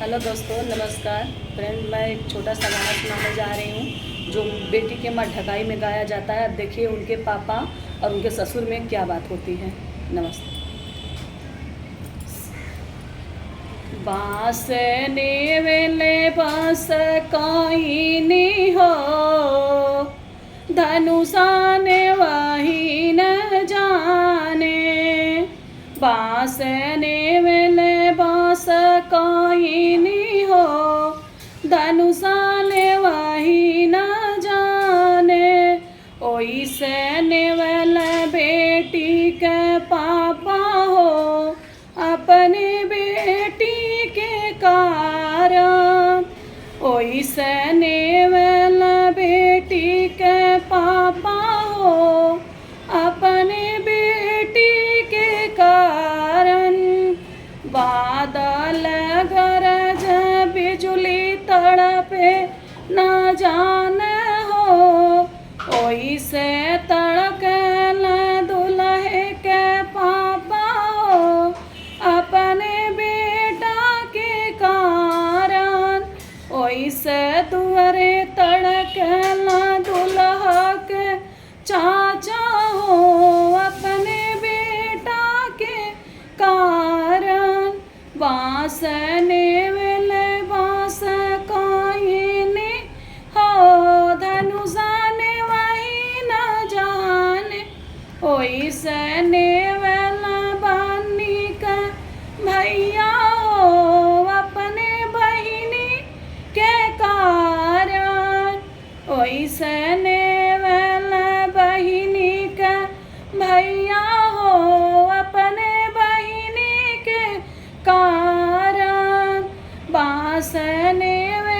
Hello दोस्तों, नमस्कार friend. मैं एक छोटा सा गाना सुनाने जा रही हूँ जो बेटी के माँ ढकाई में गाया जाता है। अब देखिए उनके पापा और उनके ससुर में क्या बात होती है। नमस्ते। बाँस नेवेले बाँस काईनी हो, धनुषाने वही न जाने। बाँस नेवेले बाँस काईनी हो, धनुषाने वही न जाने। ओइसे नेवल बेटी के पापा हो, अपने बेटी के कारण। ओइसे नेवल बेटी के पापा हो, अपने बेटी के कारण। बादल गरज बिजली तड़पे न जाने हो, ओइसे तड़कल दुल्हे के पापा हो, अपने बेटा के कारण। ओइसे दुअरे तड़कल दुल्हा के चाचा हो, अपने बेटा के कारण। बाँस नेवले बाँस काईनी हो, धनुषाने वही न जाने। ओइसे नेवल बानी का भैया हो, अपने बहिनी के कारण। ओइसे नेवल बहिनी का भैया हो, अपने बहिनी के कारण। बाँस नेवल